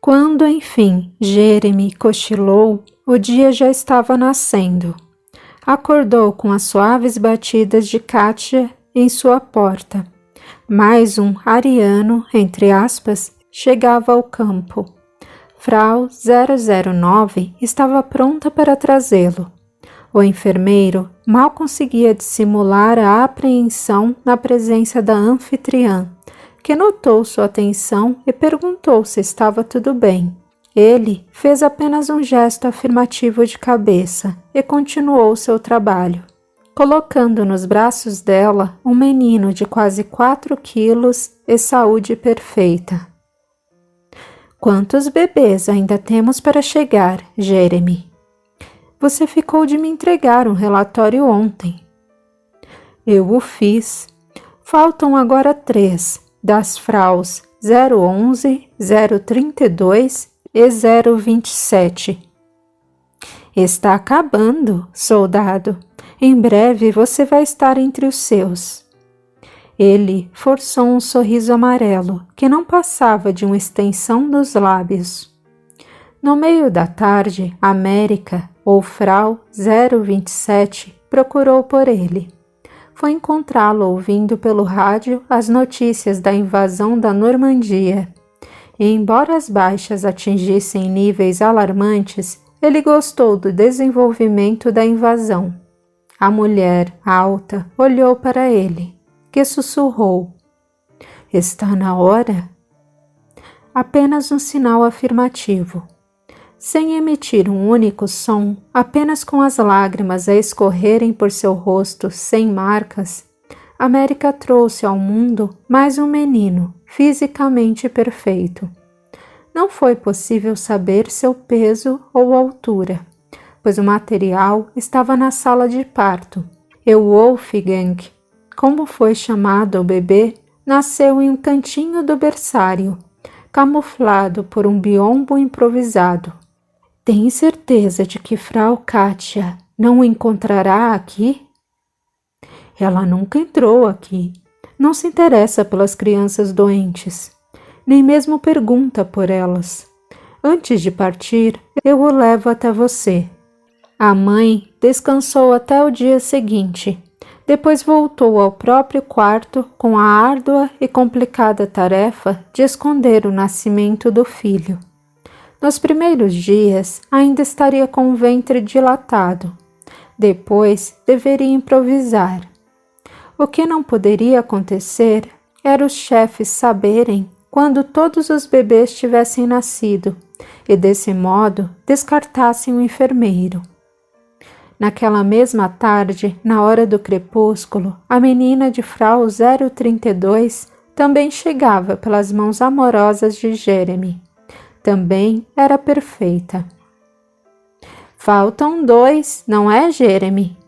Quando, enfim, Jeremy cochilou, o dia já estava nascendo. Acordou com as suaves batidas de Katia em sua porta. Mais um ariano, entre aspas, chegava ao campo. Frau 009 estava pronta para trazê-lo. O enfermeiro mal conseguia dissimular a apreensão na presença da anfitriã, que notou sua atenção e perguntou se estava tudo bem. Ele fez apenas um gesto afirmativo de cabeça e continuou seu trabalho, colocando nos braços dela um menino de quase 4 quilos e saúde perfeita. Quantos bebês ainda temos para chegar, Jeremy? Você ficou de me entregar um relatório ontem. Eu o fiz. Faltam agora 3, das fraus 011, 032 e 027. Está acabando, soldado. Em breve você vai estar entre os seus. Ele forçou um sorriso amarelo que não passava de uma extensão dos lábios. No meio da tarde, América, ou Frau 027, procurou por ele. Foi encontrá-lo ouvindo pelo rádio as notícias da invasão da Normandia. E embora as baixas atingissem níveis alarmantes, ele gostou do desenvolvimento da invasão. A mulher, alta, olhou para ele, que sussurrou: Está na hora? Apenas um sinal afirmativo. Sem emitir um único som, apenas com as lágrimas a escorrerem por seu rosto sem marcas, América trouxe ao mundo mais um menino, fisicamente perfeito. Não foi possível saber seu peso ou altura, pois o material estava na sala de parto, e o Wolfgang, como foi chamado o bebê, nasceu em um cantinho do berçário, camuflado por um biombo improvisado. Tem certeza de que Frau Katia não o encontrará aqui? Ela nunca entrou aqui. Não se interessa pelas crianças doentes, nem mesmo pergunta por elas. Antes de partir, eu o levo até você. A mãe descansou até o dia seguinte. Depois voltou ao próprio quarto com a árdua e complicada tarefa de esconder o nascimento do filho. Nos primeiros dias, ainda estaria com o ventre dilatado. Depois, deveria improvisar. O que não poderia acontecer era os chefes saberem quando todos os bebês tivessem nascido e, desse modo, descartassem o enfermeiro. Naquela mesma tarde, na hora do crepúsculo, a menina de Frau 032 também chegava pelas mãos amorosas de Jeremy. Também era perfeita. Faltam 2, não é, Jeremy?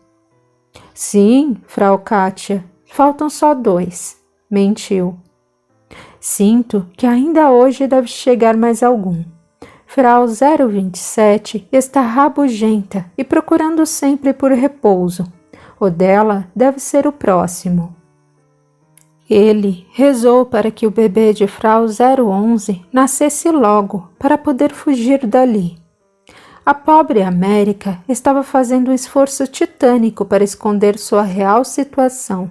Sim, Frau Katia, faltam só 2. Mentiu. Sinto que ainda hoje deve chegar mais algum. Frau 027 está rabugenta e procurando sempre por repouso. O dela deve ser o próximo. Ele rezou para que o bebê de Frau 011 nascesse logo para poder fugir dali. A pobre América estava fazendo um esforço titânico para esconder sua real situação.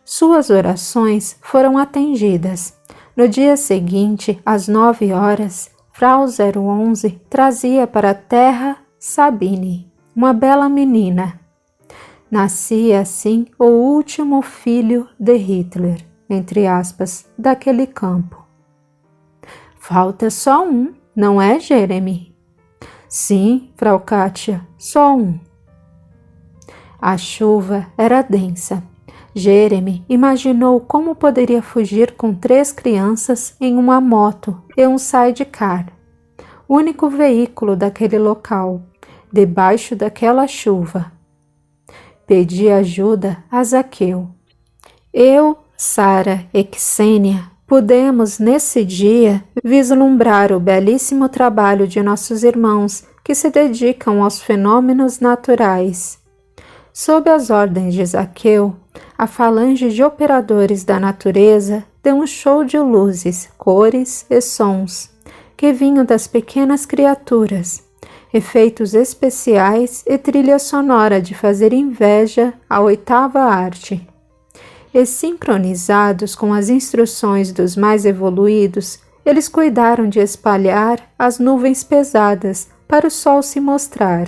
Suas orações foram atendidas. No dia seguinte, às 9 horas, Frau 011 trazia para a terra Sabine, uma bela menina. Nascia assim o último filho de Hitler, entre aspas, daquele campo. Falta só um, não é, Jeremy? Sim, Frau Katia, só um. A chuva era densa. Jeremy imaginou como poderia fugir com 3 crianças em uma moto e um sidecar, único veículo daquele local, debaixo daquela chuva. Pedi ajuda a Zaqueu. Eu, Sara e Ksênia pudemos, nesse dia, vislumbrar o belíssimo trabalho de nossos irmãos que se dedicam aos fenômenos naturais. Sob as ordens de Zaqueu, a falange de operadores da natureza deu um show de luzes, cores e sons, que vinham das pequenas criaturas, efeitos especiais e trilha sonora de fazer inveja à oitava arte. E sincronizados com as instruções dos mais evoluídos, eles cuidaram de espalhar as nuvens pesadas para o sol se mostrar.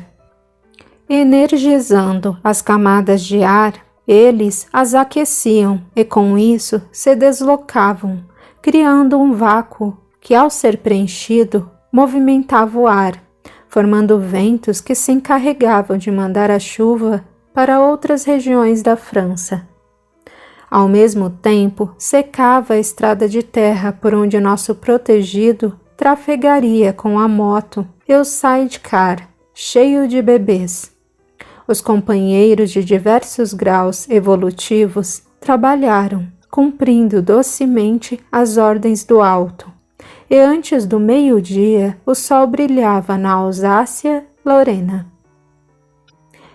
Energizando as camadas de ar, eles as aqueciam e com isso se deslocavam, criando um vácuo que, ao ser preenchido, movimentava o ar, formando ventos que se encarregavam de mandar a chuva para outras regiões da França. Ao mesmo tempo, secava a estrada de terra por onde nosso protegido trafegaria com a moto e o sidecar, cheio de bebês. Os companheiros de diversos graus evolutivos trabalharam, cumprindo docemente as ordens do alto. E antes do meio-dia, o sol brilhava na Alsácia-Lorena.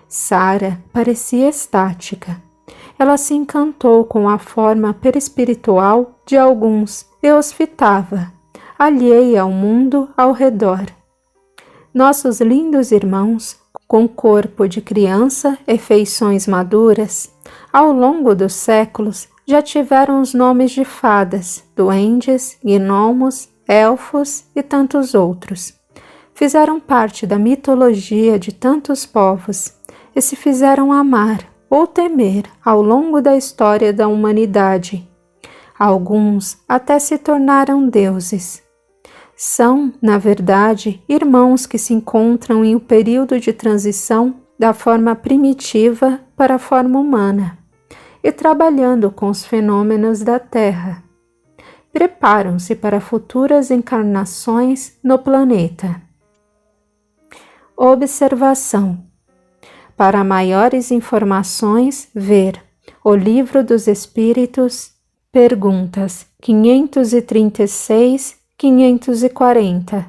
Sara parecia estática. Ela se encantou com a forma perispiritual de alguns e os fitava, alheia ao mundo ao redor. Nossos lindos irmãos, com corpo de criança e feições maduras, ao longo dos séculos já tiveram os nomes de fadas, duendes, gnomos, elfos e tantos outros. Fizeram parte da mitologia de tantos povos e se fizeram amar ou temer ao longo da história da humanidade. Alguns até se tornaram deuses. São, na verdade, irmãos que se encontram em um período de transição da forma primitiva para a forma humana e trabalhando com os fenômenos da Terra. Preparam-se para futuras encarnações no planeta. Observação. Para maiores informações, ver O Livro dos Espíritos, perguntas 536 540.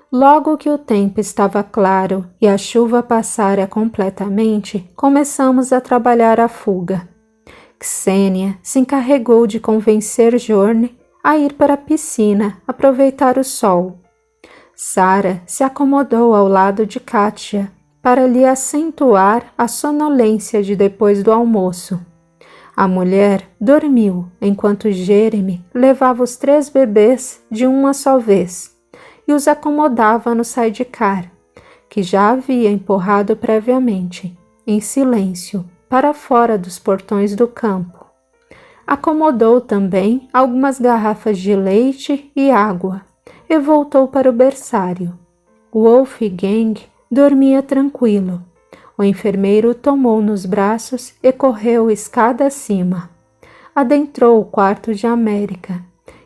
Logo que o tempo estava claro e a chuva passara completamente, começamos a trabalhar a fuga. Xênia se encarregou de convencer Jorne a ir para a piscina aproveitar o sol. Sara se acomodou ao lado de Kátia para lhe acentuar a sonolência de depois do almoço. A mulher dormiu enquanto Jeremy levava os 3 bebês de uma só vez e os acomodava no sidecar, que já havia empurrado previamente, em silêncio, para fora dos portões do campo. Acomodou também algumas garrafas de leite e água e voltou para o berçário. Wolfgang dormia tranquilo. O enfermeiro o tomou nos braços e correu escada acima. Adentrou o quarto de América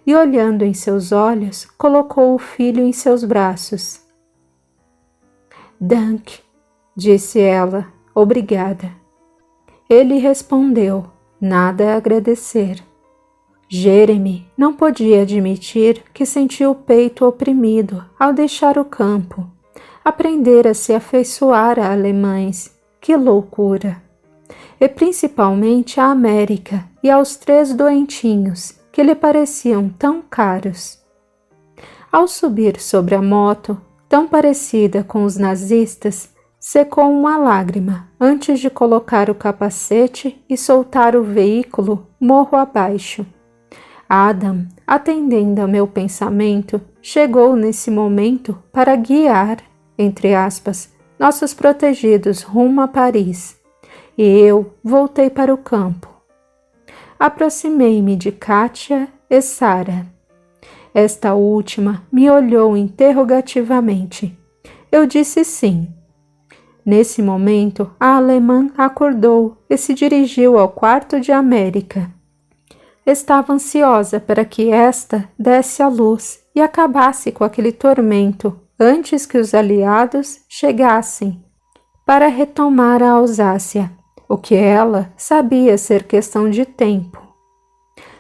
e, olhando em seus olhos, colocou o filho em seus braços. Danke, disse ela, obrigada. Ele respondeu, nada a agradecer. Jeremy não podia admitir que sentiu o peito oprimido ao deixar o campo. Aprender a se afeiçoar a alemães, que loucura! E principalmente à América e aos 3 doentinhos, que lhe pareciam tão caros. Ao subir sobre a moto, tão parecida com os nazistas, secou uma lágrima antes de colocar o capacete e soltar o veículo morro abaixo. Adam, atendendo ao meu pensamento, chegou nesse momento para guiar, entre aspas, nossos protegidos rumo a Paris, e eu voltei para o campo. Aproximei-me de Kátia e Sara. Esta última me olhou interrogativamente. Eu disse sim. Nesse momento, a alemã acordou e se dirigiu ao quarto de América. Estava ansiosa para que esta desse à luz e acabasse com aquele tormento antes que os aliados chegassem para retomar a Alsácia, o que ela sabia ser questão de tempo.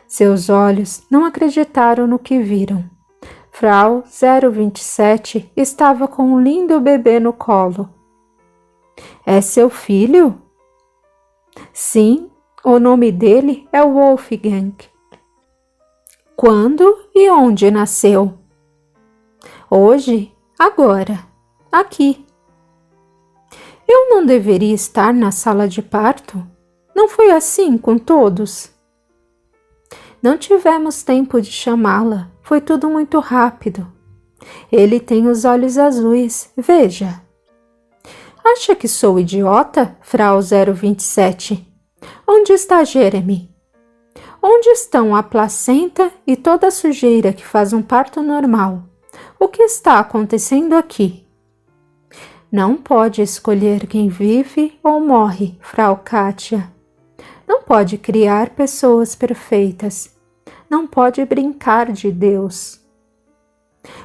Seus olhos não acreditaram no que viram. Frau 027 estava com um lindo bebê no colo. É seu filho? Sim, o nome dele é Wolfgang. Quando e onde nasceu? Hoje, agora, aqui. Eu não deveria estar na sala de parto? Não foi assim com todos? Não tivemos tempo de chamá-la, foi tudo muito rápido. Ele tem os olhos azuis, veja. Acha que sou idiota, Frau 027? Onde está Jeremy? Onde estão a placenta e toda a sujeira que faz um parto normal? O que está acontecendo aqui? Não pode escolher quem vive ou morre, Frau Katia. Não pode criar pessoas perfeitas. Não pode brincar de Deus.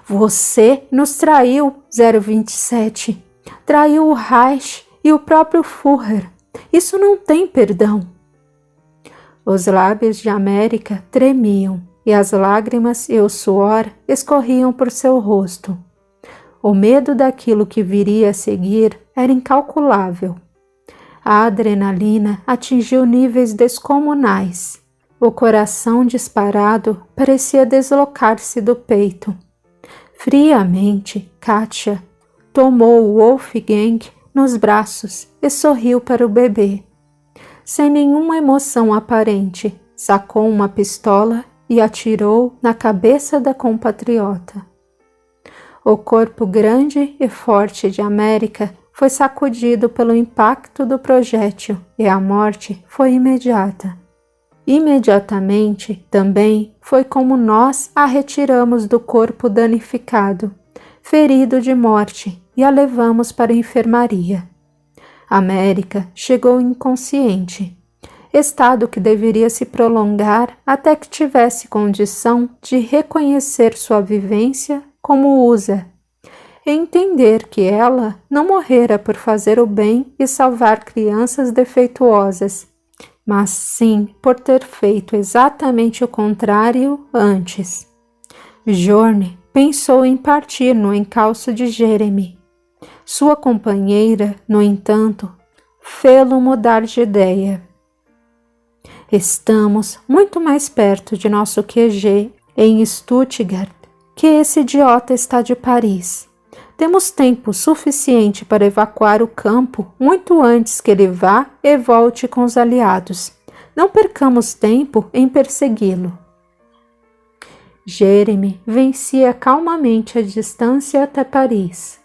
Você nos traiu, 027. Traiu o Reich e o próprio Führer. Isso não tem perdão. Os lábios de América tremiam e as lágrimas e o suor escorriam por seu rosto. O medo daquilo que viria a seguir era incalculável. A adrenalina atingiu níveis descomunais. O coração disparado parecia deslocar-se do peito. Friamente, Katia tomou o Wolfgang nos braços e sorriu para o bebê. Sem nenhuma emoção aparente, sacou uma pistola e atirou na cabeça da compatriota. O corpo grande e forte de América foi sacudido pelo impacto do projétil e a morte foi imediata. Imediatamente, também, foi como nós a retiramos do corpo danificado, ferido de morte, e a levamos para a enfermaria. América chegou inconsciente, estado que deveria se prolongar até que tivesse condição de reconhecer sua vivência como usa, e entender que ela não morrera por fazer o bem e salvar crianças defeituosas, mas sim por ter feito exatamente o contrário antes. Bjorn pensou em partir no encalço de Jeremy. Sua companheira, no entanto, fê-lo mudar de ideia. Estamos muito mais perto de nosso QG em Stuttgart que esse idiota está de Paris. Temos tempo suficiente para evacuar o campo muito antes que ele vá e volte com os aliados. Não percamos tempo em persegui-lo. Jeremy vencia calmamente a distância até Paris.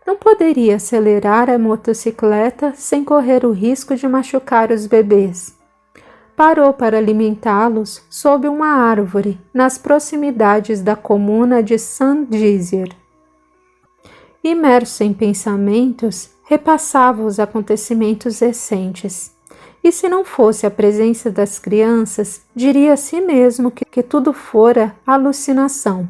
Não poderia acelerar a motocicleta sem correr o risco de machucar os bebês. Parou para alimentá-los sob uma árvore nas proximidades da comuna de Saint-Dizier. Imerso em pensamentos, repassava os acontecimentos recentes. E se não fosse a presença das crianças, diria a si mesmo que tudo fora alucinação.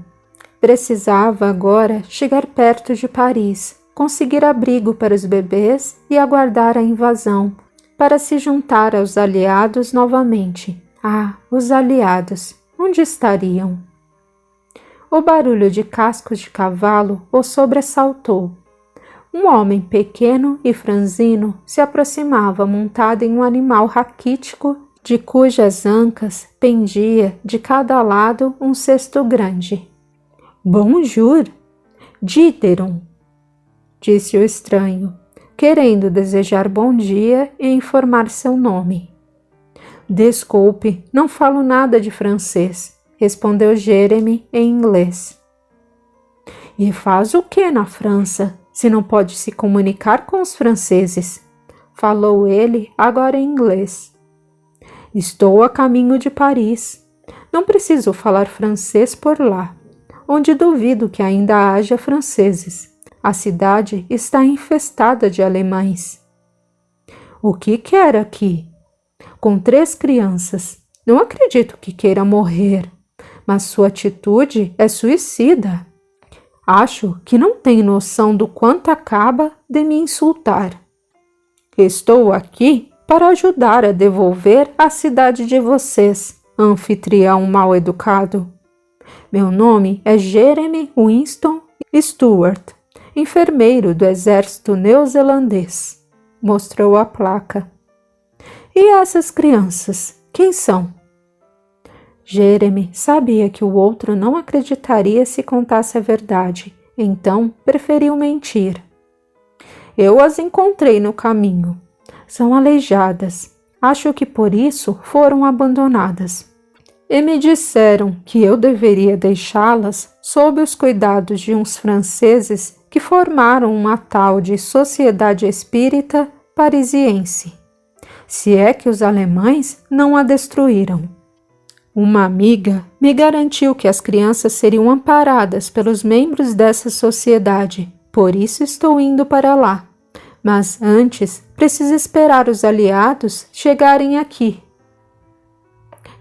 Precisava agora chegar perto de Paris, conseguir abrigo para os bebês e aguardar a invasão, para se juntar aos aliados novamente. Ah, os aliados! Onde estariam? O barulho de cascos de cavalo o sobressaltou. Um homem pequeno e franzino se aproximava montado em um animal raquítico, de cujas ancas pendia de cada lado um cesto grande. Bonjour, Dideron, disse o estranho, querendo desejar bom dia e informar seu nome. Desculpe, não falo nada de francês, respondeu Jeremy em inglês. E faz o que na França, se não pode se comunicar com os franceses? Falou ele agora em inglês. Estou a caminho de Paris. Não preciso falar francês por lá, onde duvido que ainda haja franceses. A cidade está infestada de alemães. O que quer aqui? Com 3 crianças. Não acredito que queira morrer, mas sua atitude é suicida. Acho que não tem noção do quanto acaba de me insultar. Estou aqui para ajudar a devolver a cidade de vocês, anfitrião mal educado. Meu nome é Jeremy Winston Stewart, enfermeiro do exército neozelandês. Mostrou a placa. E essas crianças, quem são? Jeremy sabia que o outro não acreditaria se contasse a verdade, então preferiu mentir. Eu as encontrei no caminho. São aleijadas. Acho que por isso foram abandonadas. E me disseram que eu deveria deixá-las sob os cuidados de uns franceses que formaram uma tal de Sociedade Espírita Parisiense, se é que os alemães não a destruíram. Uma amiga me garantiu que as crianças seriam amparadas pelos membros dessa sociedade, por isso estou indo para lá. Mas antes, preciso esperar os aliados chegarem aqui.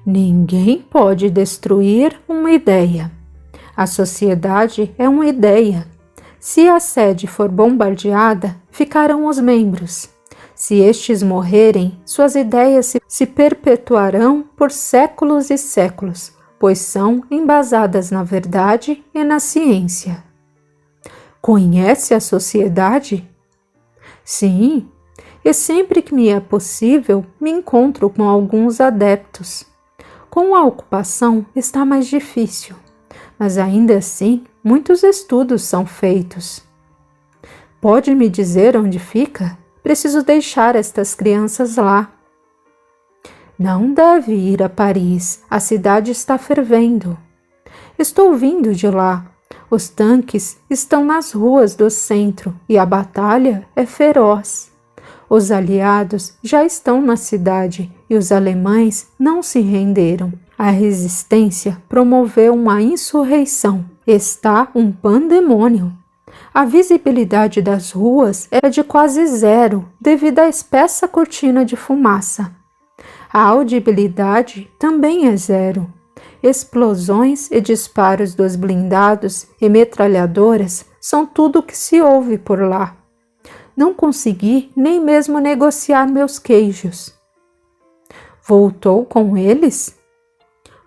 Ninguém pode destruir uma ideia. A sociedade é uma ideia. Se a sede for bombardeada, ficarão os membros. Se estes morrerem, suas ideias se perpetuarão por séculos e séculos, pois são embasadas na verdade e na ciência. Conhece a sociedade? Sim, e sempre que me é possível, me encontro com alguns adeptos. Com a ocupação está mais difícil, mas ainda assim muitos estudos são feitos. Pode me dizer onde fica? Preciso deixar estas crianças lá. Não deve ir a Paris, a cidade está fervendo. Estou vindo de lá. Os tanques estão nas ruas do centro e a batalha é feroz. Os aliados já estão na cidade e os alemães não se renderam. A resistência promoveu uma insurreição. Está um pandemônio. A visibilidade das ruas é de quase zero devido à espessa cortina de fumaça. A audibilidade também é zero. Explosões e disparos dos blindados e metralhadoras são tudo o que se ouve por lá. Não consegui nem mesmo negociar meus queijos. Voltou com eles?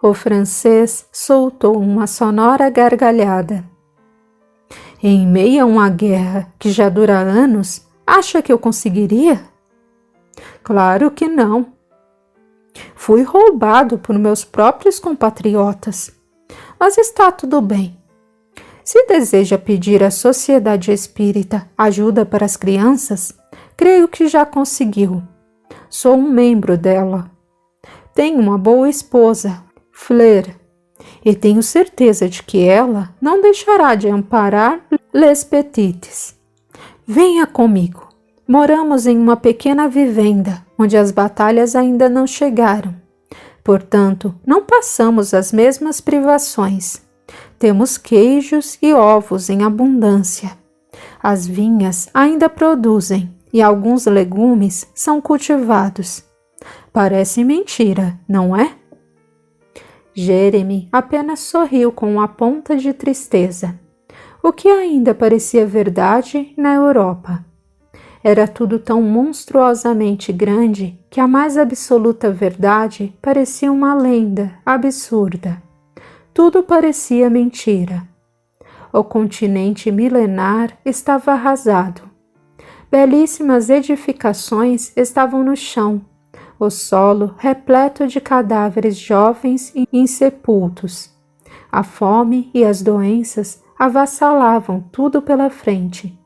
O francês soltou uma sonora gargalhada. Em meio a uma guerra que já dura anos, acha que eu conseguiria? Claro que não. Fui roubado por meus próprios compatriotas, mas está tudo bem. Se deseja pedir à Sociedade Espírita ajuda para as crianças, creio que já conseguiu. Sou um membro dela. Tenho uma boa esposa, Fleur, e tenho certeza de que ela não deixará de amparar les petites. Venha comigo. Moramos em uma pequena vivenda, onde as batalhas ainda não chegaram. Portanto, não passamos as mesmas privações. Temos queijos e ovos em abundância. As vinhas ainda produzem e alguns legumes são cultivados. Parece mentira, não é? Jeremy apenas sorriu com uma ponta de tristeza, o que ainda parecia verdade na Europa. Era tudo tão monstruosamente grande que a mais absoluta verdade parecia uma lenda absurda. Tudo parecia mentira. O continente milenar estava arrasado. Belíssimas edificações estavam no chão, o solo repleto de cadáveres jovens e insepultos. A fome e as doenças avassalavam tudo pela frente.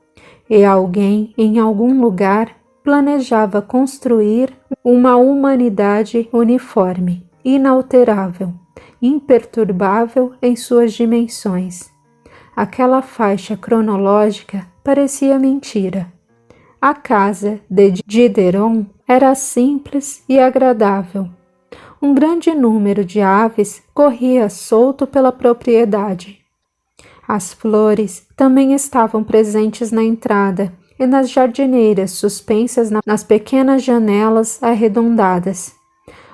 E alguém, em algum lugar, planejava construir uma humanidade uniforme, inalterável, imperturbável em suas dimensões. Aquela faixa cronológica parecia mentira. A casa de Diderot era simples e agradável. Um grande número de aves corria solto pela propriedade. As flores também estavam presentes na entrada e nas jardineiras suspensas nas pequenas janelas arredondadas.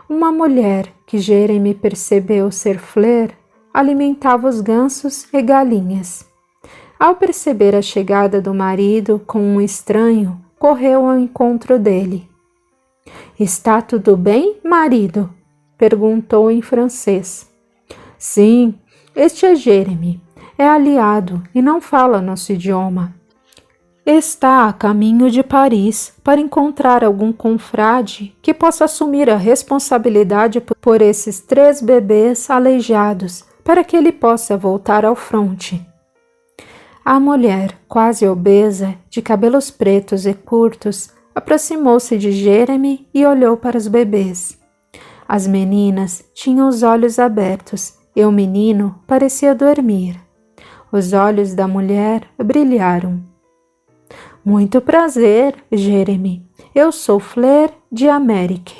Uma mulher, que Jeremy percebeu ser Fleur, alimentava os gansos e galinhas. Ao perceber a chegada do marido com um estranho, correu ao encontro dele. — Está tudo bem, marido? Perguntou em francês. — Sim, este é Jeremy. É aliado e não fala nosso idioma. Está a caminho de Paris para encontrar algum confrade que possa assumir a responsabilidade por esses 3 bebês aleijados, para que ele possa voltar ao fronte. A mulher, quase obesa, de cabelos pretos e curtos, aproximou-se de Jeremy e olhou para os bebês. As meninas tinham os olhos abertos e o menino parecia dormir. Os olhos da mulher brilharam. Muito prazer, Jeremy. Eu sou Fleur de Amérique.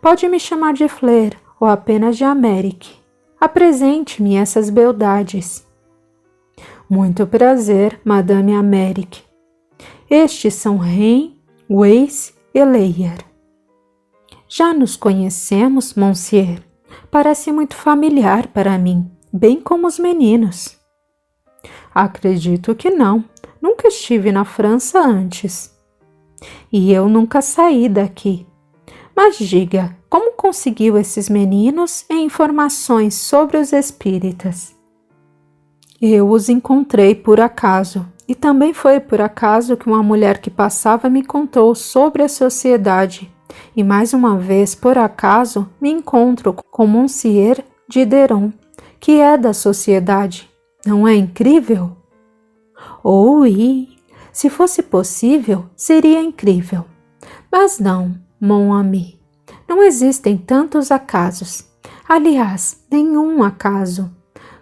Pode me chamar de Fleur ou apenas de Amérique. Apresente-me essas beldades. Muito prazer, Madame Amérique. Estes são Ren, Weiss e Leyer. Já nos conhecemos, Monsieur. Parece muito familiar para mim, bem como os meninos. Acredito que não. Nunca estive na França antes. E eu nunca saí daqui. Mas diga, como conseguiu esses meninos e informações sobre os espíritas? Eu os encontrei por acaso, e também foi por acaso que uma mulher que passava me contou sobre a sociedade. E mais uma vez, por acaso, me encontro com Monsieur Diderot, que é da sociedade. Não é incrível? Oui, se fosse possível, seria incrível. Mas não, mon ami. Não existem tantos acasos. Aliás, nenhum acaso.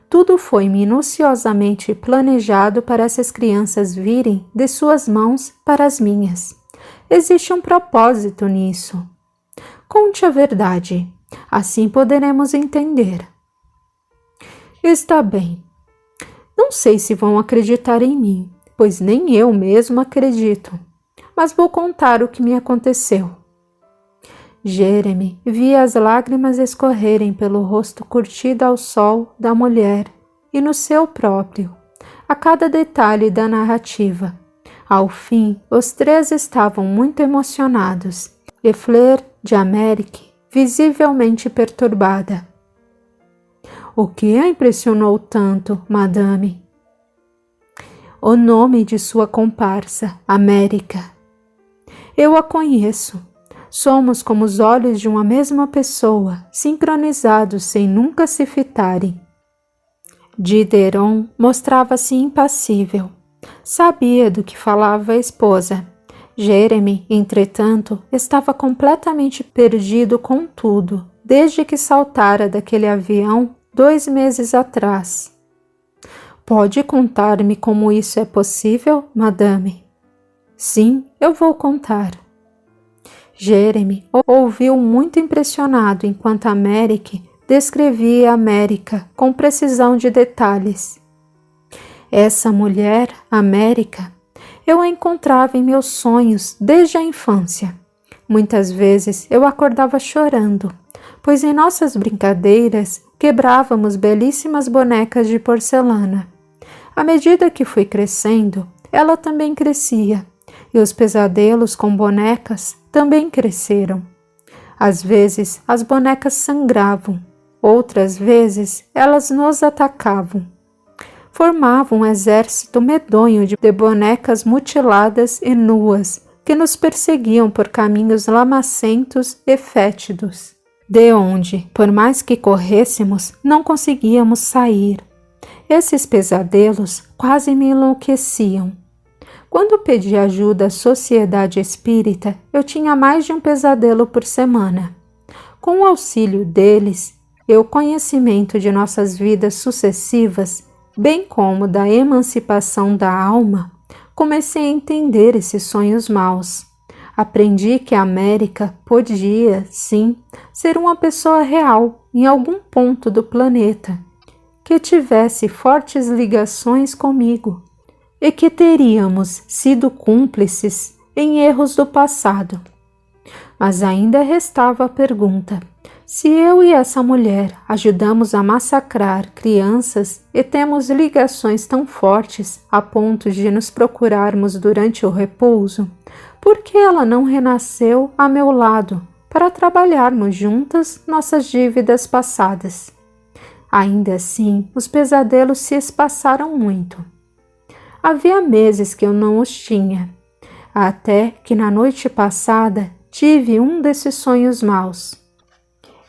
Tudo foi minuciosamente planejado para essas crianças virem de suas mãos para as minhas. Existe um propósito nisso. Conte a verdade. Assim poderemos entender. Está bem. Não sei se vão acreditar em mim, pois nem eu mesmo acredito. Mas vou contar o que me aconteceu. Jeremy via as lágrimas escorrerem pelo rosto curtido ao sol da mulher e no seu próprio, a cada detalhe da narrativa. Ao fim, os 3 estavam muito emocionados, e Fleur de Amérique visivelmente perturbada. O que a impressionou tanto, madame? O nome de sua comparsa, América. Eu a conheço. Somos como os olhos de uma mesma pessoa, sincronizados sem nunca se fitarem. Diderot mostrava-se impassível. Sabia do que falava a esposa. Jeremy, entretanto, estava completamente perdido com tudo, desde que saltara daquele avião 2 meses atrás. Pode contar-me como isso é possível, madame? Sim, eu vou contar. Jeremy ouviu muito impressionado enquanto Amérique descrevia a América com precisão de detalhes. Essa mulher, América, eu a encontrava em meus sonhos desde a infância. Muitas vezes eu acordava chorando, pois em nossas brincadeiras quebrávamos belíssimas bonecas de porcelana. À medida que fui crescendo, ela também crescia, e os pesadelos com bonecas também cresceram. Às vezes as bonecas sangravam, outras vezes elas nos atacavam. Formavam um exército medonho de bonecas mutiladas e nuas que nos perseguiam por caminhos lamacentos e fétidos, de onde, por mais que corrêssemos, não conseguíamos sair. Esses pesadelos quase me enlouqueciam. Quando pedi ajuda à sociedade espírita, eu tinha mais de um pesadelo por semana. Com o auxílio deles e o conhecimento de nossas vidas sucessivas, bem como da emancipação da alma, comecei a entender esses sonhos maus. Aprendi que a América podia, sim, ser uma pessoa real em algum ponto do planeta, que tivesse fortes ligações comigo e que teríamos sido cúmplices em erros do passado. Mas ainda restava a pergunta: se eu e essa mulher ajudamos a massacrar crianças e temos ligações tão fortes a ponto de nos procurarmos durante o repouso, por que ela não renasceu a meu lado para trabalharmos juntas nossas dívidas passadas? Ainda assim, os pesadelos se espaçaram muito. Havia meses que eu não os tinha, até que na noite passada tive um desses sonhos maus.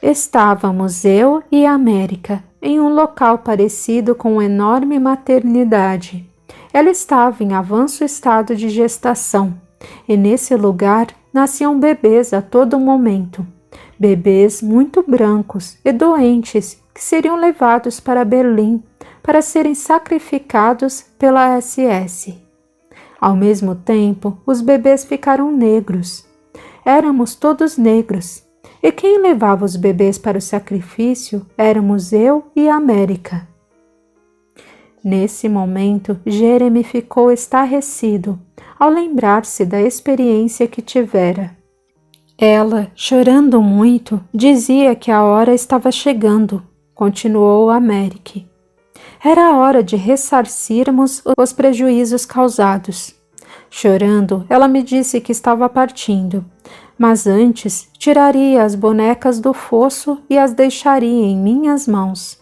Estávamos eu e a América em um local parecido com uma enorme maternidade. Ela estava em avanço estado de gestação, e nesse lugar nasciam bebês a todo momento. Bebês muito brancos e doentes que seriam levados para Berlim para serem sacrificados pela SS. Ao mesmo tempo, os bebês ficaram negros. Éramos todos negros, e quem levava os bebês para o sacrifício éramos eu e a América. Nesse momento, Jeremy ficou estarrecido ao lembrar-se da experiência que tivera. Ela, chorando muito, dizia que a hora estava chegando, continuou América. Era a hora de ressarcirmos os prejuízos causados. Chorando, ela me disse que estava partindo, mas antes tiraria as bonecas do fosso e as deixaria em minhas mãos.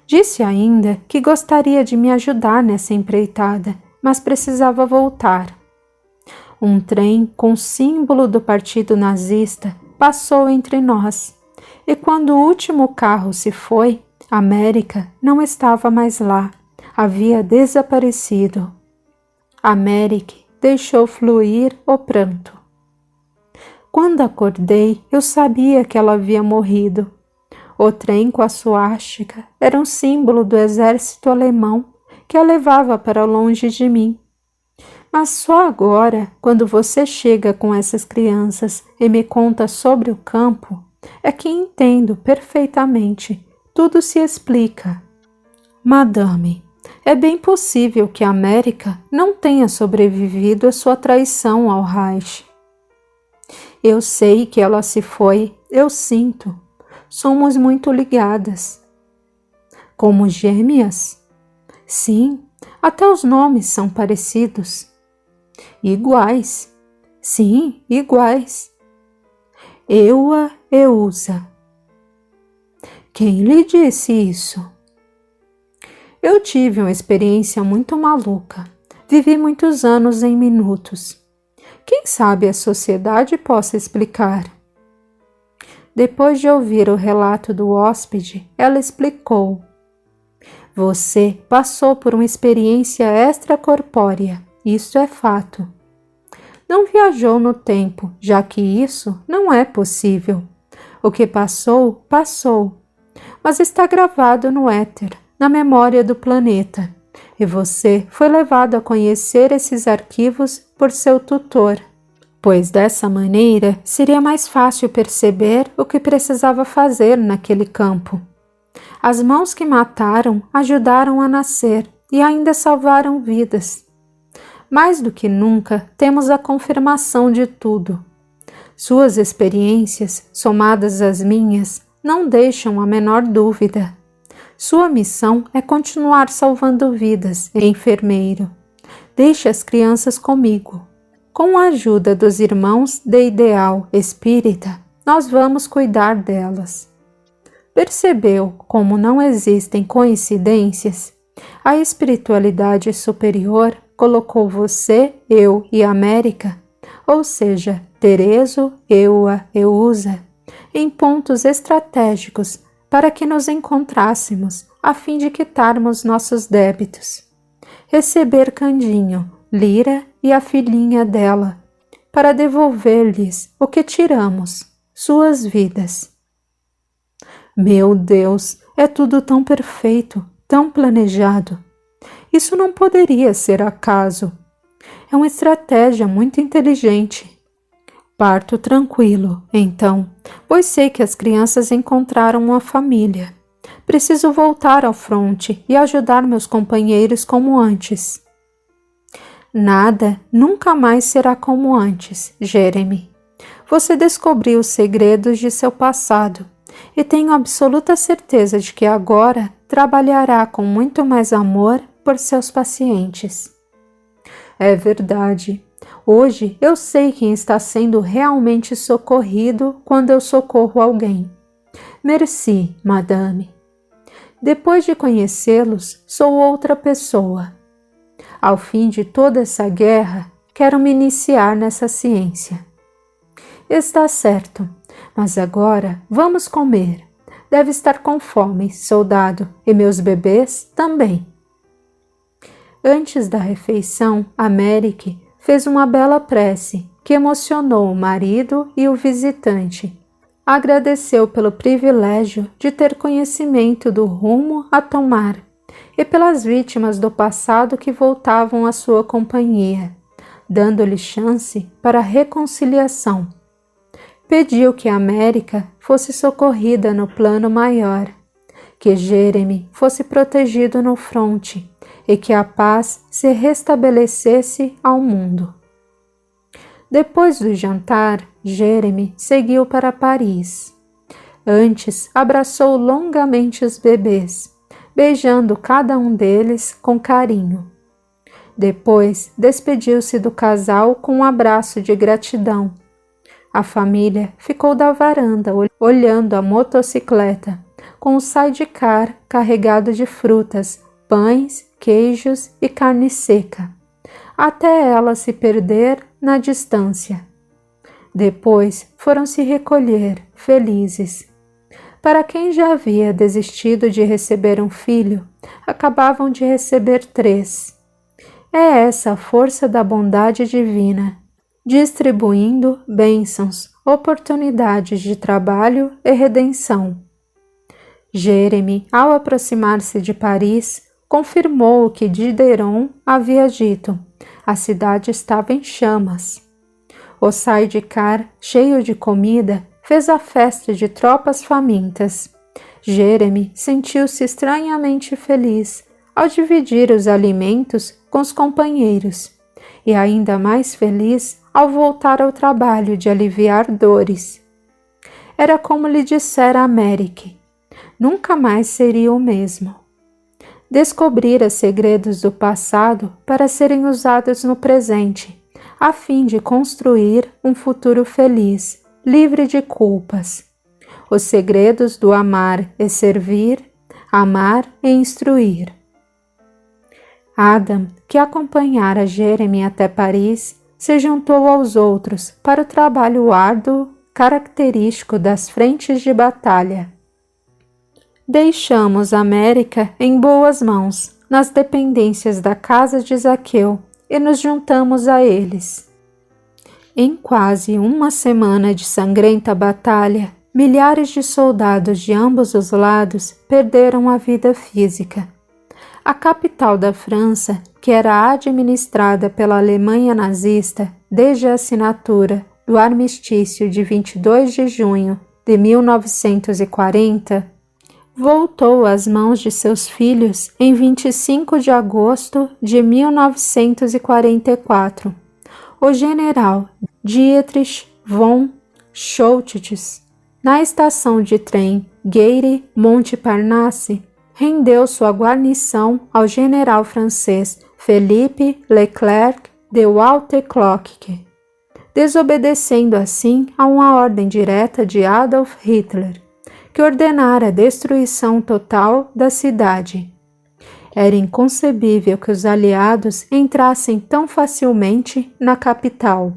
Disse ainda que gostaria de me ajudar nessa empreitada, mas precisava voltar. Um trem com símbolo do partido nazista passou entre nós, e quando o último carro se foi, América não estava mais lá, havia desaparecido. América deixou fluir o pranto. Quando acordei, eu sabia que ela havia morrido. O trem com a suástica era um símbolo do exército alemão que a levava para longe de mim. Mas só agora, quando você chega com essas crianças e me conta sobre o campo, é que entendo perfeitamente. Tudo se explica. Madame, é bem possível que a América não tenha sobrevivido à sua traição ao Reich. Eu sei que ela se foi, eu sinto. Somos muito ligadas. Como gêmeas? Sim, até os nomes são parecidos. Iguais. Sim, iguais. Eua, Eusa. Quem lhe disse isso? Eu tive uma experiência muito maluca. Vivi muitos anos em minutos. Quem sabe a sociedade possa explicar. Depois de ouvir o relato do hóspede, ela explicou. Você passou por uma experiência extracorpórea, isso é fato. Não viajou no tempo, já que isso não é possível. O que passou, passou. Mas está gravado no éter, na memória do planeta, e você foi levado a conhecer esses arquivos por seu tutor, pois dessa maneira seria mais fácil perceber o que precisava fazer naquele campo. As mãos que mataram ajudaram a nascer e ainda salvaram vidas. Mais do que nunca, temos a confirmação de tudo. Suas experiências, somadas às minhas, não deixam a menor dúvida. Sua missão é continuar salvando vidas, enfermeiro. Deixe as crianças comigo. Com a ajuda dos irmãos de Ideal Espírita, nós vamos cuidar delas. Percebeu como não existem coincidências? A espiritualidade superior colocou você, eu e a América, ou seja, Tereso, Eua, Eusa, em pontos estratégicos para que nos encontrássemos a fim de quitarmos nossos débitos. Receber Candinho, Lira e a filhinha dela, para devolver-lhes o que tiramos, suas vidas. Meu Deus, é tudo tão perfeito, tão planejado. Isso não poderia ser acaso. É uma estratégia muito inteligente. Parto tranquilo, então, pois sei que as crianças encontraram uma família. Preciso voltar ao fronte e ajudar meus companheiros como antes. Nada nunca mais será como antes, Jeremy. Você descobriu os segredos de seu passado e tenho absoluta certeza de que agora trabalhará com muito mais amor por seus pacientes. É verdade. Hoje eu sei quem está sendo realmente socorrido quando eu socorro alguém. Merci, madame. Depois de conhecê-los, sou outra pessoa. Ao fim de toda essa guerra, quero me iniciar nessa ciência. Está certo, mas agora vamos comer. Deve estar com fome, soldado, e meus bebês também. Antes da refeição, Amérique fez uma bela prece que emocionou o marido e o visitante. Agradeceu pelo privilégio de ter conhecimento do rumo a tomar e pelas vítimas do passado que voltavam à sua companhia, dando-lhe chance para a reconciliação. Pediu que a América fosse socorrida no plano maior, que Jeremy fosse protegido no fronte e que a paz se restabelecesse ao mundo. Depois do jantar, Jeremy seguiu para Paris. Antes, abraçou longamente os bebês, beijando cada um deles com carinho. Depois, despediu-se do casal com um abraço de gratidão. A família ficou da varanda olhando a motocicleta, com o sidecar carregado de frutas, pães, queijos e carne seca, até ela se perder na distância. Depois foram se recolher, felizes. Para quem já havia desistido de receber um filho, acabavam de receber 3. É essa a força da bondade divina, distribuindo bênçãos, oportunidades de trabalho e redenção. Jeremy, ao aproximar-se de Paris, confirmou o que Diderot havia dito. A cidade estava em chamas. O sidecar, cheio de comida, fez a festa de tropas famintas. Jeremy sentiu-se estranhamente feliz ao dividir os alimentos com os companheiros, e ainda mais feliz ao voltar ao trabalho de aliviar dores. Era como lhe dissera Amérique: nunca mais seria o mesmo. Descobrira segredos do passado para serem usados no presente, a fim de construir um futuro feliz, livre de culpas. Os segredos do amar e servir, amar e instruir. Adam, que acompanhara Jeremy até Paris, se juntou aos outros para o trabalho árduo característico das frentes de batalha. Deixamos a América em boas mãos, nas dependências da casa de Zaqueu, e nos juntamos a eles. Em quase uma semana de sangrenta batalha, milhares de soldados de ambos os lados perderam a vida física. A capital da França, que era administrada pela Alemanha nazista desde a assinatura do armistício de 22 de junho de 1940, voltou às mãos de seus filhos em 25 de agosto de 1944. O general Dietrich von Schultz, na estação de trem Gare Montparnasse, rendeu sua guarnição ao general francês Philippe Leclerc de Waldeck, desobedecendo assim a uma ordem direta de Adolf Hitler, que ordenara a destruição total da cidade. Era inconcebível que os aliados entrassem tão facilmente na capital.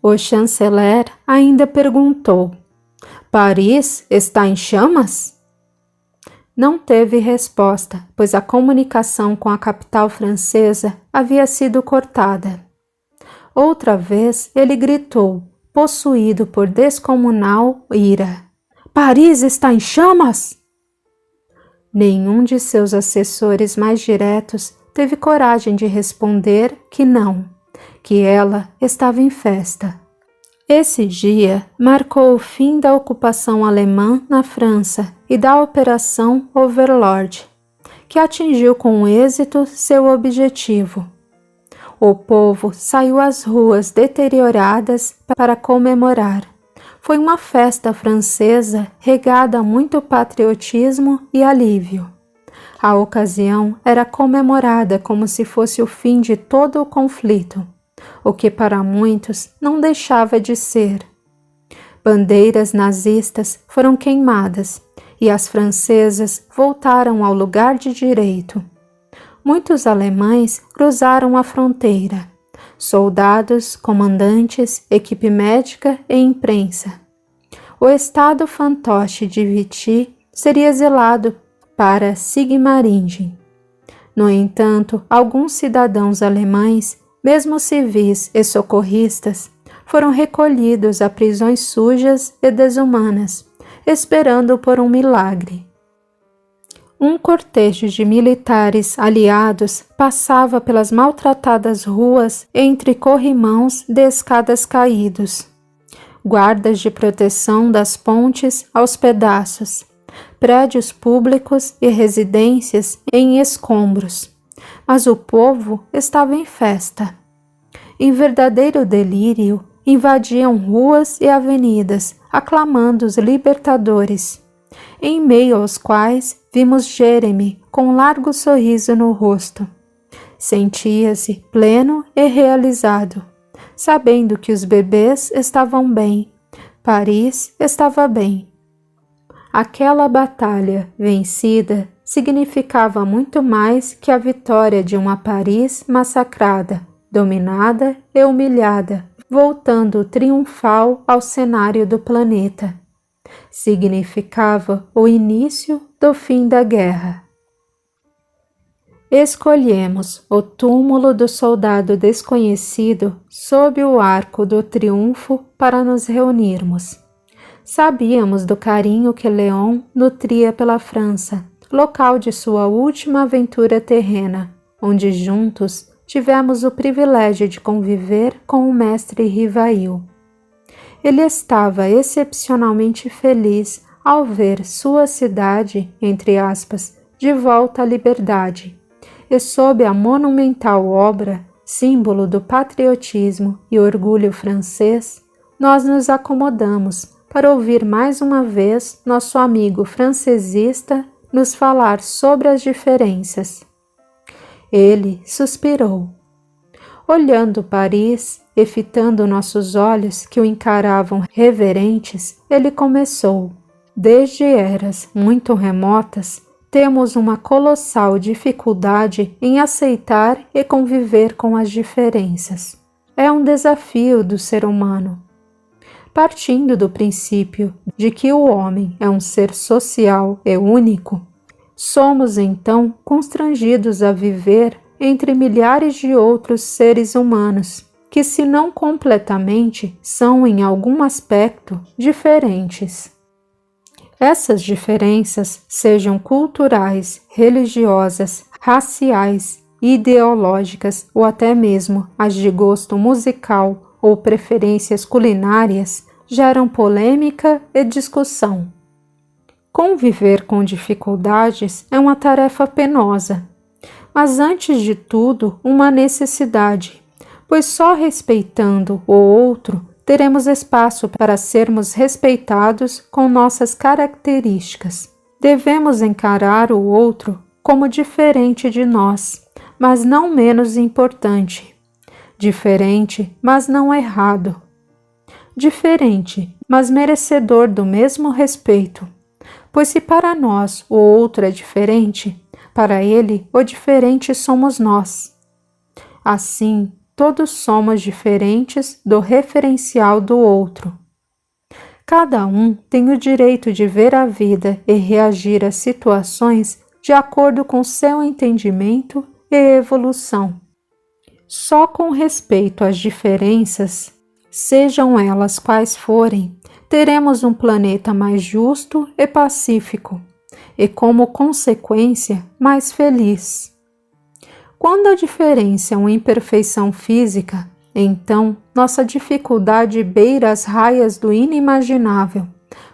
O chanceler ainda perguntou: Paris está em chamas? Não teve resposta, pois a comunicação com a capital francesa havia sido cortada. Outra vez ele gritou, possuído por descomunal ira: Paris está em chamas? Nenhum de seus assessores mais diretos teve coragem de responder que não, que ela estava em festa. Esse dia marcou o fim da ocupação alemã na França e da Operação Overlord, que atingiu com êxito seu objetivo. O povo saiu às ruas deterioradas para comemorar. Foi uma festa francesa regada a muito patriotismo e alívio. A ocasião era comemorada como se fosse o fim de todo o conflito, o que para muitos não deixava de ser. Bandeiras nazistas foram queimadas e as francesas voltaram ao lugar de direito. muitos alemães cruzaram a fronteira. Soldados, comandantes, equipe médica e imprensa. O estado fantoche de Vichy seria exilado para Sigmaringen. No entanto, alguns cidadãos alemães, mesmo civis e socorristas, foram recolhidos a prisões sujas e desumanas, esperando por um milagre. Um cortejo de militares aliados passava pelas maltratadas ruas entre corrimãos de escadas caídos, guardas de proteção das pontes aos pedaços, prédios públicos e residências em escombros. Mas o povo estava em festa. Em verdadeiro delírio, invadiam ruas e avenidas, aclamando os libertadores, em meio aos quais vimos Jeremy com um largo sorriso no rosto. Sentia-se pleno e realizado, sabendo que os bebês estavam bem, Paris estava bem. Aquela batalha vencida significava muito mais que a vitória de uma Paris massacrada, dominada e humilhada, voltando triunfal ao cenário do planeta. Significava o início do fim da guerra. Escolhemos o túmulo do soldado desconhecido sob o arco do triunfo para nos reunirmos. Sabíamos do carinho que Leon nutria pela França, local de sua última aventura terrena, onde juntos tivemos o privilégio de conviver com o mestre Rivail. Ele estava excepcionalmente feliz ao ver sua cidade, entre aspas, de volta à liberdade, e sob a monumental obra, símbolo do patriotismo e orgulho francês, nós nos acomodamos para ouvir mais uma vez nosso amigo francesista nos falar sobre as diferenças. Ele suspirou. Olhando Paris e fitando nossos olhos que o encaravam reverentes, ele começou. Desde eras muito remotas, temos uma colossal dificuldade em aceitar e conviver com as diferenças. É um desafio do ser humano. Partindo do princípio de que o homem é um ser social e único, somos então constrangidos a viver entre milhares de outros seres humanos, que se não completamente, são em algum aspecto diferentes. Essas diferenças, sejam culturais, religiosas, raciais, ideológicas ou até mesmo as de gosto musical ou preferências culinárias, geram polêmica e discussão. Conviver com dificuldades é uma tarefa penosa, mas antes de tudo uma necessidade, pois só respeitando o outro teremos espaço para sermos respeitados com nossas características. Devemos encarar o outro como diferente de nós, mas não menos importante. Diferente, mas não errado. Diferente, mas merecedor do mesmo respeito. Pois se para nós o outro é diferente, para ele o diferente somos nós. Assim, todos somos diferentes do referencial do outro. Cada um tem o direito de ver a vida e reagir às situações de acordo com seu entendimento e evolução. Só com respeito às diferenças, sejam elas quais forem, teremos um planeta mais justo e pacífico, e como consequência, mais feliz. Quando a diferença é uma imperfeição física, então nossa dificuldade beira as raias do inimaginável,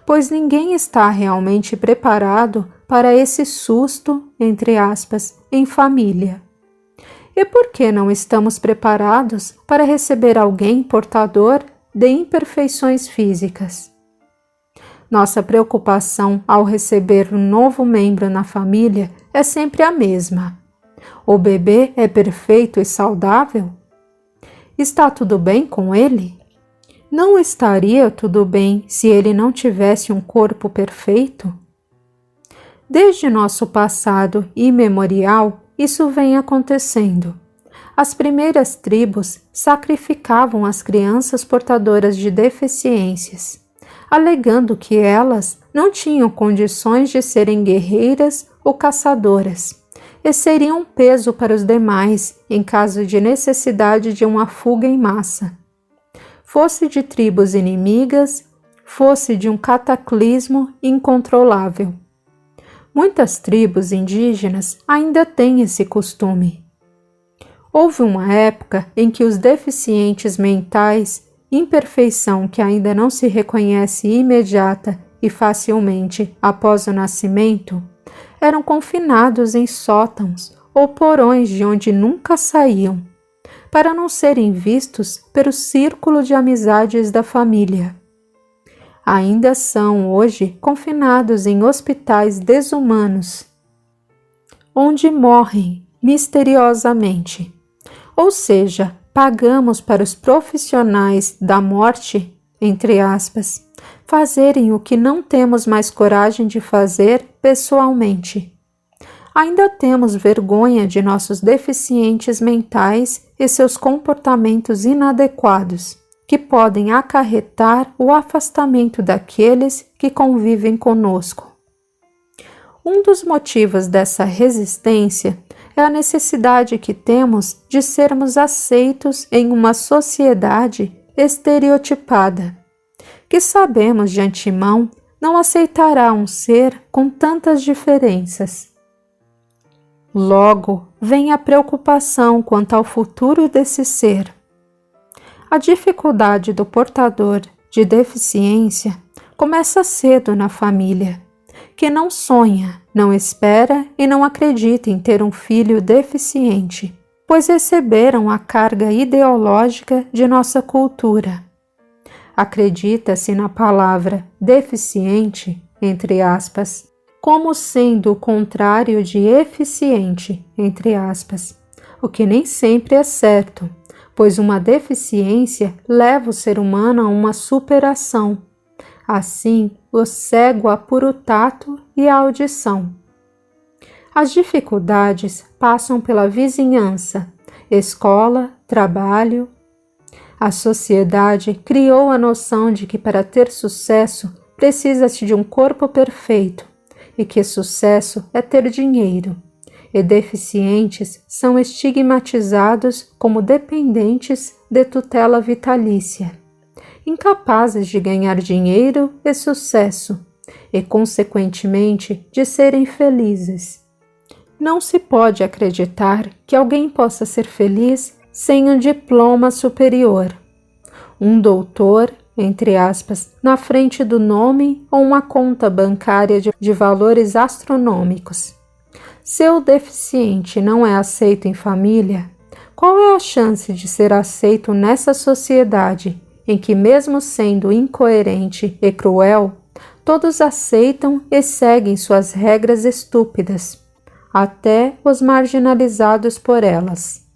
pois ninguém está realmente preparado para esse susto, entre aspas, em família. E por que não estamos preparados para receber alguém portador de imperfeições físicas? Nossa preocupação ao receber um novo membro na família é sempre a mesma. O bebê é perfeito e saudável? Está tudo bem com ele? Não estaria tudo bem se ele não tivesse um corpo perfeito? Desde nosso passado imemorial, isso vem acontecendo. As primeiras tribos sacrificavam as crianças portadoras de deficiências, alegando que elas não tinham condições de serem guerreiras ou caçadoras, e seriam um peso para os demais em caso de necessidade de uma fuga em massa. Fosse de tribos inimigas, fosse de um cataclismo incontrolável. Muitas tribos indígenas ainda têm esse costume. Houve uma época em que os deficientes mentais, imperfeição que ainda não se reconhece imediata e facilmente após o nascimento, eram confinados em sótãos ou porões de onde nunca saíam, para não serem vistos pelo círculo de amizades da família. Ainda são hoje confinados em hospitais desumanos, onde morrem misteriosamente. Ou seja, pagamos para os profissionais da morte, entre aspas, fazerem o que não temos mais coragem de fazer pessoalmente. Ainda temos vergonha de nossos deficientes mentais e seus comportamentos inadequados, que podem acarretar o afastamento daqueles que convivem conosco. Um dos motivos dessa resistência é a necessidade que temos de sermos aceitos em uma sociedade estereotipada, que sabemos de antemão não aceitará um ser com tantas diferenças. Logo, vem a preocupação quanto ao futuro desse ser. A dificuldade do portador de deficiência começa cedo na família, que não sonha, não espera e não acredita em ter um filho deficiente, pois receberam a carga ideológica de nossa cultura. Acredita-se na palavra deficiente, entre aspas, como sendo o contrário de eficiente, entre aspas, o que nem sempre é certo, pois uma deficiência leva o ser humano a uma superação. Assim, o cego apura o tato e a audição. As dificuldades passam pela vizinhança, escola, trabalho. A sociedade criou a noção de que para ter sucesso precisa-se de um corpo perfeito e que sucesso é ter dinheiro, e deficientes são estigmatizados como dependentes de tutela vitalícia, incapazes de ganhar dinheiro e sucesso, e consequentemente de serem felizes. Não se pode acreditar que alguém possa ser feliz sem um diploma superior, um doutor, entre aspas, na frente do nome ou uma conta bancária de valores astronômicos. Se o deficiente não é aceito em família, qual é a chance de ser aceito nessa sociedade em que, mesmo sendo incoerente e cruel, todos aceitam e seguem suas regras estúpidas, até os marginalizados por elas?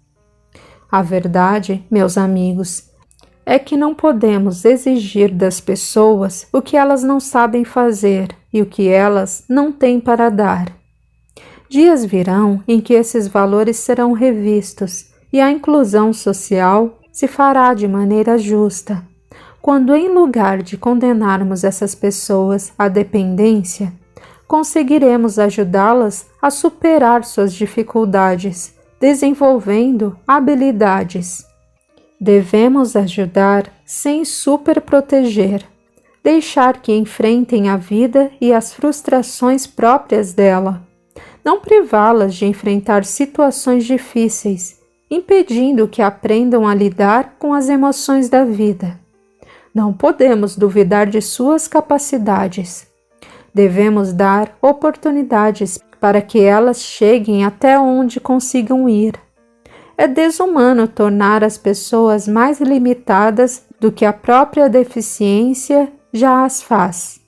A verdade, meus amigos, é que não podemos exigir das pessoas o que elas não sabem fazer e o que elas não têm para dar. Dias virão em que esses valores serão revistos e a inclusão social se fará de maneira justa, quando, em lugar de condenarmos essas pessoas à dependência, conseguiremos ajudá-las a superar suas dificuldades, desenvolvendo habilidades. Devemos ajudar sem superproteger, deixar que enfrentem a vida e as frustrações próprias dela, não privá-las de enfrentar situações difíceis, impedindo que aprendam a lidar com as emoções da vida. Não podemos duvidar de suas capacidades. Devemos dar oportunidades para que elas cheguem até onde consigam ir. É desumano tornar as pessoas mais limitadas do que a própria deficiência já as faz.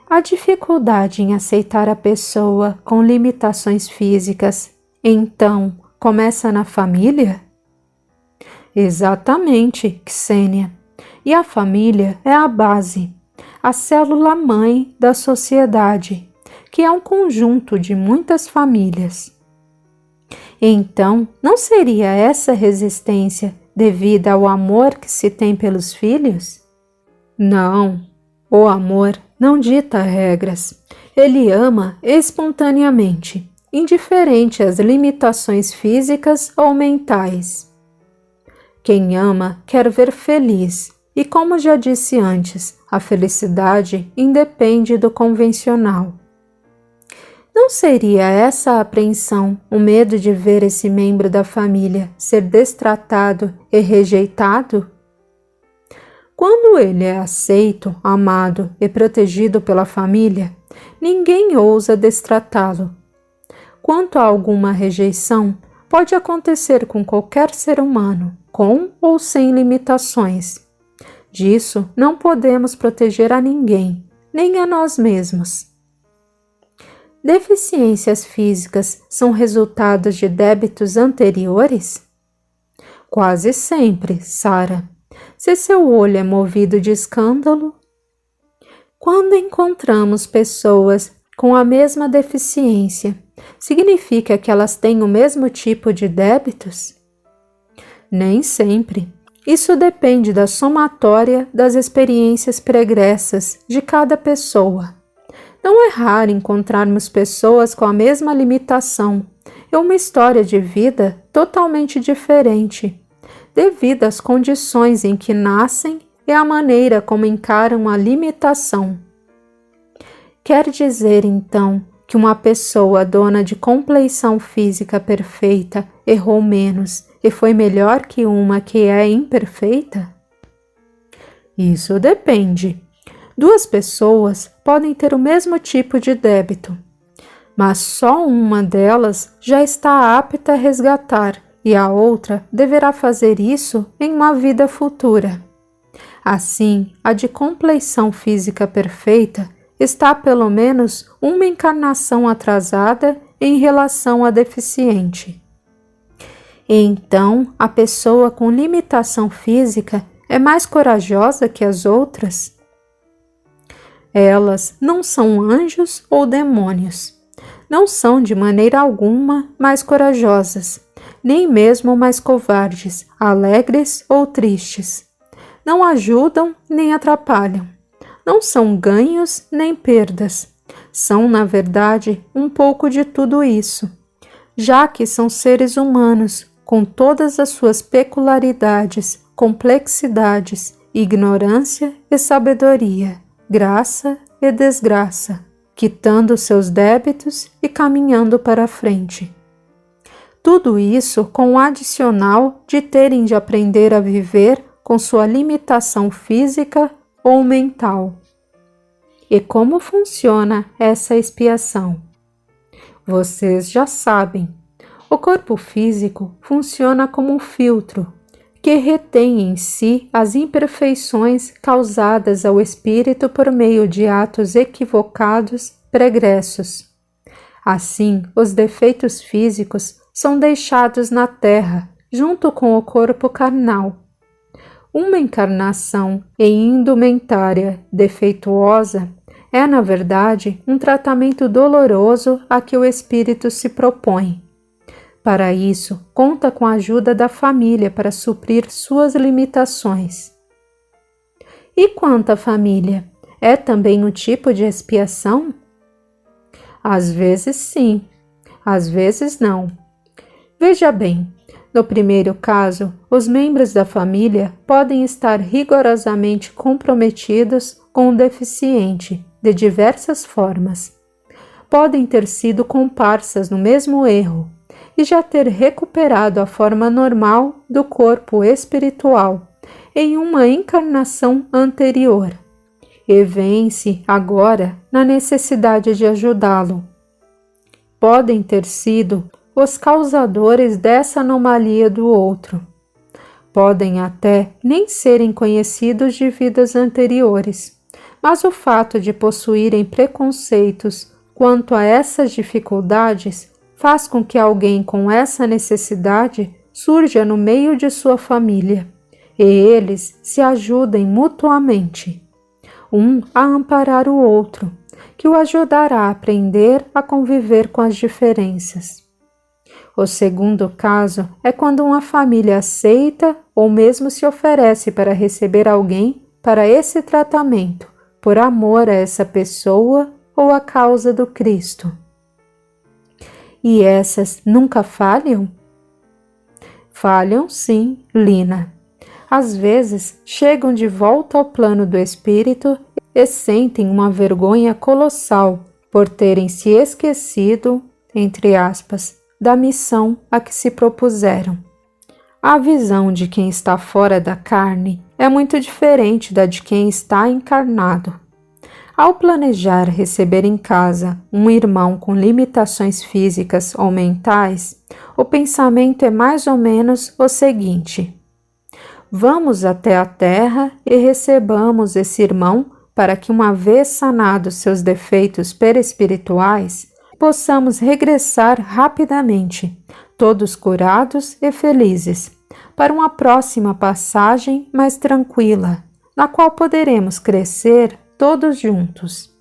A dificuldade em aceitar a pessoa com limitações físicas, então, começa na família? Exatamente, Ksênia. E a família é a base, a célula-mãe da sociedade, que é um conjunto de muitas famílias. Então, não seria essa resistência devida ao amor que se tem pelos filhos? Não, o amor não dita regras. Ele ama espontaneamente, indiferente às limitações físicas ou mentais. Quem ama quer ver feliz, e como já disse antes, a felicidade independe do convencional. Não seria essa a apreensão, o medo de ver esse membro da família ser destratado e rejeitado? Quando ele é aceito, amado e protegido pela família, ninguém ousa destratá-lo. Quanto a alguma rejeição, pode acontecer com qualquer ser humano, com ou sem limitações. Disso não podemos proteger a ninguém, nem a nós mesmos. Deficiências físicas são resultados de débitos anteriores? Quase sempre, Sara. Se seu olho é movido de escândalo. Quando encontramos pessoas com a mesma deficiência, significa que elas têm o mesmo tipo de débitos? Nem sempre. Isso depende da somatória das experiências pregressas de cada pessoa. Não é raro encontrarmos pessoas com a mesma limitação e uma história de vida totalmente diferente, devido às condições em que nascem e à maneira como encaram a limitação. Quer dizer, então, que uma pessoa dona de compleição física perfeita errou menos e foi melhor que uma que é imperfeita? Isso depende. Duas pessoas podem ter o mesmo tipo de débito, mas só uma delas já está apta a resgatar e a outra deverá fazer isso em uma vida futura. Assim, a de compleição física perfeita está pelo menos uma encarnação atrasada em relação à deficiente. Então, a pessoa com limitação física é mais corajosa que as outras? Elas não são anjos ou demônios. Não são de maneira alguma mais corajosas, nem mesmo mais covardes, alegres ou tristes. Não ajudam nem atrapalham. Não são ganhos nem perdas. São, na verdade, um pouco de tudo isso, já que são seres humanos, com todas as suas peculiaridades, complexidades, ignorância e sabedoria, graça e desgraça, quitando seus débitos e caminhando para a frente. Tudo isso com o adicional de terem de aprender a viver com sua limitação física ou mental. E como funciona essa expiação? Vocês já sabem. O corpo físico funciona como um filtro que retém em si as imperfeições causadas ao espírito por meio de atos equivocados pregressos. Assim, os defeitos físicos são deixados na terra, junto com o corpo carnal. Uma encarnação em indumentária defeituosa é, na verdade, um tratamento doloroso a que o espírito se propõe. Para isso, conta com a ajuda da família para suprir suas limitações. E quanto à família, é também um tipo de expiação? Às vezes sim, às vezes não. Veja bem, no primeiro caso, os membros da família podem estar rigorosamente comprometidos com o deficiente de diversas formas. Podem ter sido comparsas no mesmo erro e já ter recuperado a forma normal do corpo espiritual em uma encarnação anterior, e vêem-se agora na necessidade de ajudá-lo. Podem ter sido os causadores dessa anomalia do outro. Podem até nem serem conhecidos de vidas anteriores, mas o fato de possuírem preconceitos quanto a essas dificuldades faz com que alguém com essa necessidade surja no meio de sua família, e eles se ajudem mutuamente, um a amparar o outro, que o ajudará a aprender a conviver com as diferenças. O segundo caso é quando uma família aceita ou mesmo se oferece para receber alguém para esse tratamento, por amor a essa pessoa ou a causa do Cristo. E essas nunca falham? Falham sim, Lina. Às vezes chegam de volta ao plano do espírito e sentem uma vergonha colossal por terem se esquecido, entre aspas, da missão a que se propuseram. A visão de quem está fora da carne é muito diferente da de quem está encarnado. Ao planejar receber em casa um irmão com limitações físicas ou mentais, o pensamento é mais ou menos o seguinte: vamos até a Terra e recebamos esse irmão para que, uma vez sanados seus defeitos perespirituais, possamos regressar rapidamente, todos curados e felizes, para uma próxima passagem mais tranquila, na qual poderemos crescer todos juntos.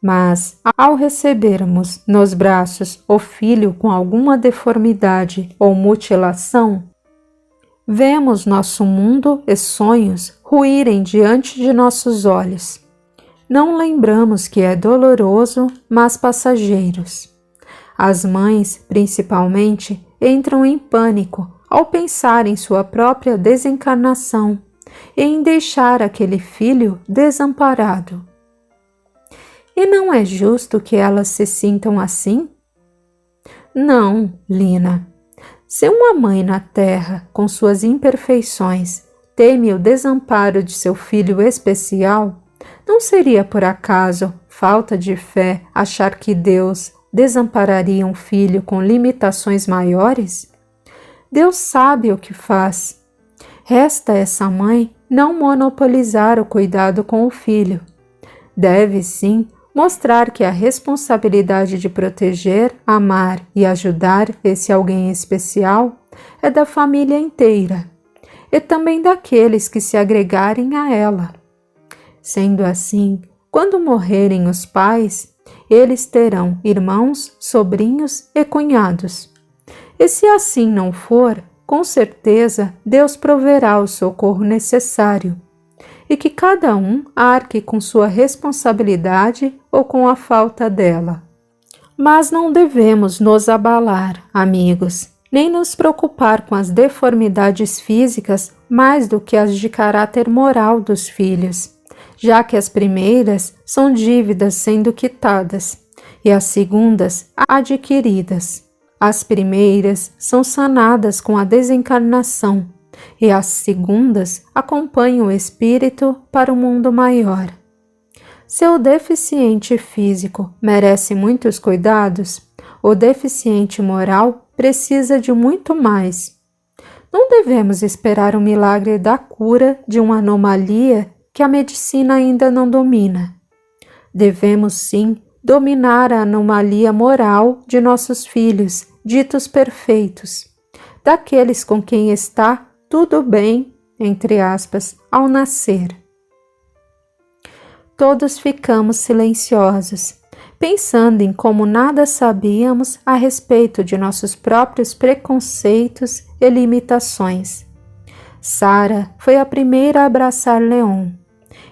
Mas, ao recebermos nos braços o filho com alguma deformidade ou mutilação, vemos nosso mundo e sonhos ruírem diante de nossos olhos. Não lembramos que é doloroso, mas passageiros. As mães, principalmente, entram em pânico ao pensar em sua própria desencarnação e em deixar aquele filho desamparado. E não é justo que elas se sintam assim? Não, Lina. Se uma mãe na terra, com suas imperfeições, teme o desamparo de seu filho especial, não seria por acaso falta de fé achar que Deus desampararia um filho com limitações maiores? Deus sabe o que faz. Resta a essa mãe não monopolizar o cuidado com o filho. Deve, sim, mostrar que a responsabilidade de proteger, amar e ajudar esse alguém especial é da família inteira, e também daqueles que se agregarem a ela. Sendo assim, quando morrerem os pais, eles terão irmãos, sobrinhos e cunhados. E se assim não for, com certeza Deus proverá o socorro necessário, e que cada um arque com sua responsabilidade ou com a falta dela. Mas não devemos nos abalar, amigos, nem nos preocupar com as deformidades físicas mais do que as de caráter moral dos filhos, já que as primeiras são dívidas sendo quitadas e as segundas adquiridas. As primeiras são sanadas com a desencarnação e as segundas acompanham o espírito para o mundo maior. Seu deficiente físico merece muitos cuidados, o deficiente moral precisa de muito mais. Não devemos esperar o milagre da cura de uma anomalia que a medicina ainda não domina. Devemos, sim, dominar a anomalia moral de nossos filhos, ditos perfeitos, daqueles com quem está tudo bem, entre aspas, ao nascer. Todos ficamos silenciosos, pensando em como nada sabíamos a respeito de nossos próprios preconceitos e limitações. Sara foi a primeira a abraçar Leon.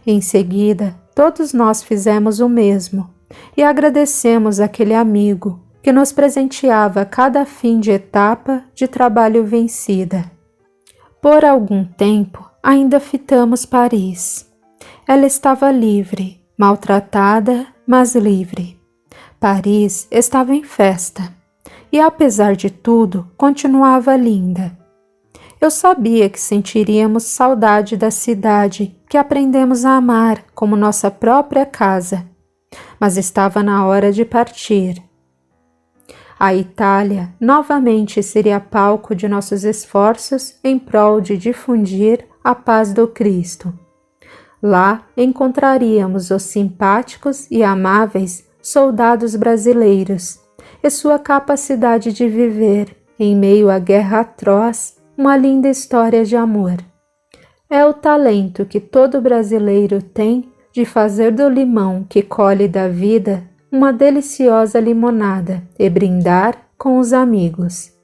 Em seguida, todos nós fizemos o mesmo e agradecemos aquele amigo que nos presenteava cada fim de etapa de trabalho vencida. Por algum tempo, ainda fitamos Paris. Ela estava livre, maltratada, mas livre. Paris estava em festa e, apesar de tudo, continuava linda. Eu sabia que sentiríamos saudade da cidade que aprendemos a amar como nossa própria casa, mas estava na hora de partir. A Itália novamente seria palco de nossos esforços em prol de difundir a paz do Cristo. Lá encontraríamos os simpáticos e amáveis soldados brasileiros e sua capacidade de viver, em meio à guerra atroz, uma linda história de amor. É o talento que todo brasileiro tem de fazer do limão que colhe da vida uma deliciosa limonada e brindar com os amigos.